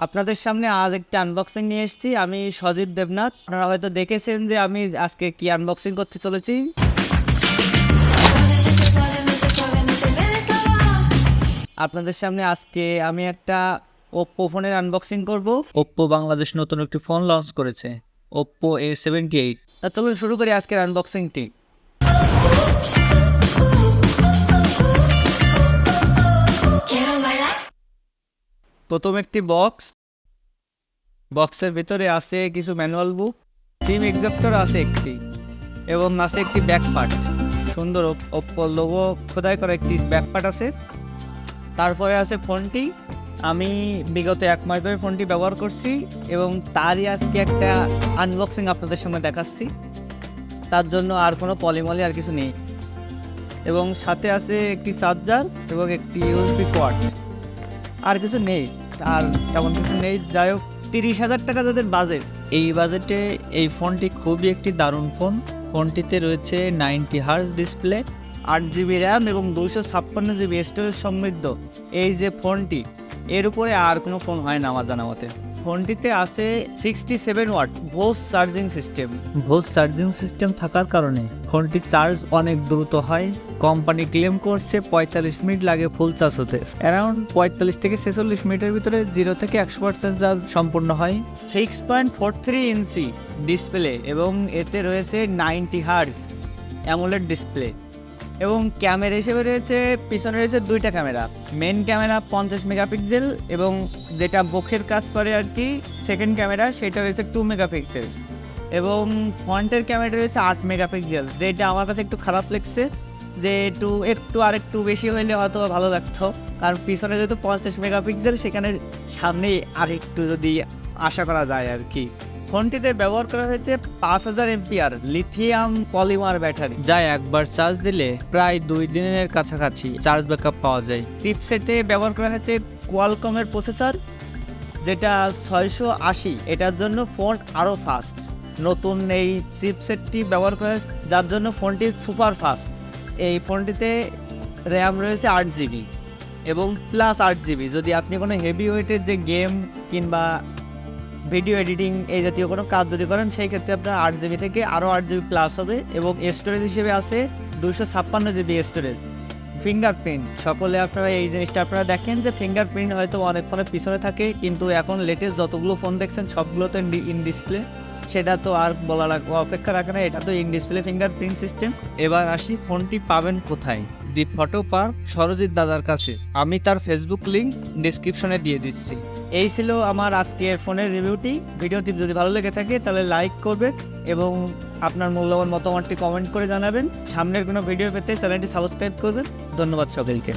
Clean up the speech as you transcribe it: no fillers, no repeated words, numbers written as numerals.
আপনাদের সামনে আজ একটা আনবক্সিং নিয়ে এসেছি। আমি সজীব দেবনাথ। আপনারা হয়তো দেখেছেন যে আমি আজকে কি আনবক্সিং করতে চলেছি। আপনাদের সামনে আজকে আমি একটা ওপ্পো ফোনের আনবক্সিং করব। ওপ্পো বাংলাদেশ নতুন একটি ফোন লঞ্চ করেছে, ওপ্পো A78। তা চলুন শুরু করি আজকের আনবক্সিংটি। প্রথম একটি বক্সের ভিতরে আছে কিছু ম্যানুয়াল বুক, সিম এক্সেপ্টর আছে একটি, এবং আছে একটি ব্যাকপার্ট। সুন্দর ওপ্পো লোগো খোদাই করা একটি ব্যাকপার্ট আছে। তারপরে আছে ফোনটি। আমি বিগত 1 মাস ধরে ফোনটি ব্যবহার করছি এবং তারই আজকে একটা আনবক্সিং আপনাদের সামনে দেখাচ্ছি। তার জন্য আর কোনো পলিমলি আর কিছু নেই, এবং সাথে আছে একটি চার্জার এবং একটি ইউএসবি পোর্ট। আর কিছু নেই, আর তেমন কিছু নেই। যাই হোক, 30,000 টাকা যাদের বাজেট, এই বাজেটে এই ফোনটি খুবই একটি দারুণ ফোন। ফোনটিতে রয়েছে 90 হার্জ ডিসপ্লে, 8GB র্যাম এবং 256GB স্টোরেজ সমৃদ্ধ এই যে ফোনটি, এর উপরে আর কোনো ফোন হয় না আমার জানা মতে। ফোনটিতে আছে 67 ওয়াট ভোল্ট চার্জিং সিস্টেম থাকার কারণে ফোনটি চার্জ অনেক দ্রুত হয়। কোম্পানি ক্লেম করছে 45 মিনিট লাগে ফুল চার্জ হতে। অ্যারাউন্ড 45 থেকে 46 মিনিটের ভিতরে 0 থেকে 100% চার্জ সম্পূর্ণ হয়। 6.43 ইঞ্চি ডিসপ্লে এবং এতে রয়েছে 90 হার্জ অ্যামোলেড ডিসপ্লে, এবং ক্যামেরা হিসেবে রয়েছে পিছনে রয়েছে 2টা ক্যামেরা। মেন ক্যামেরা 50 মেগাপিক্সেল এবং যেটা বকের কাজ করে আর কি সেকেন্ড ক্যামেরা, সেটা রয়েছে 2 মেগাপিক্সেল, এবং ফ্রন্টের ক্যামেরা রয়েছে 8 মেগাপিক্সেল। যেটা আমার কাছে একটু খারাপ লাগছে, যে আরেকটু বেশি হইলে হয়তো ভালো লাগতো, কারণ পিছনে যেহেতু 50 মেগাপিক্সেল, সেখানে সামনে আরেকটু যদি আশা করা যায় আর কি। ফোনটিতে ব্যবহার করা হয়েছে 5000 এমপিআর লিথিয়াম পলিমার ব্যাটারি, যা একবার চার্জ দিলে প্রায় 2 দিনের কাছাকাছি চার্জ ব্যাকআপ পাওয়া যায়। চিপসেটে ব্যবহার করা হয়েছে কোয়ালকমের প্রসেসর, যেটা 680। এটার জন্য ফোন আরও ফাস্ট। নতুন এই চিপসেটটি ব্যবহার করা, যার জন্য ফোনটি সুপার ফাস্ট। এই ফোনটিতে র্যাম রয়েছে 8GB এবং প্লাস 8GB যদি আপনি কোনো হেভি ওয়েটের যে গেম কিংবা ভিডিও এডিটিং এই জাতীয় কোনো কাজ যদি করেন, সেই ক্ষেত্রে আপনার 8GB থেকে আরও 8GB প্লাস হবে। এবং স্টোরেজ হিসেবে আছে 256GB স্টোরেজ। ফিঙ্গারপ্রিন্ট, সকলে আপনারা এই জিনিসটা আপনারা দেখেন যে ফিঙ্গারপ্রিন্ট হয়তো অনেক ফোনে পিছনে থাকে, কিন্তু এখন লেটেস্ট যতগুলো ফোন দেখছেন সবগুলোতে ইন ডিসপ্লে। সেটা তো আর বলা অপেক্ষা রাখে না, এটা তো ইন ডিসপ্লে ফিঙ্গারপ্রিন্ট সিস্টেম। এবার আসি ফোনটি পাবেন কোথায়। দি ফটো পার্ক সরজিৎ দাদার কাছে। আমি তার ফেসবুক লিঙ্ক ডেসক্রিপশনে দিয়ে দিচ্ছি। এই ছিল আমার আজকের ফোনের ভিডিওটি যদি ভালো লেগে থাকে তাহলে লাইক করবেন এবং আপনার মূল্যবান মতামতটি কমেন্ট করে জানাবেন। সামনের কোনো ভিডিও পেতে চ্যানেলটি সাবস্ক্রাইব করবেন। ধন্যবাদ সকলকে।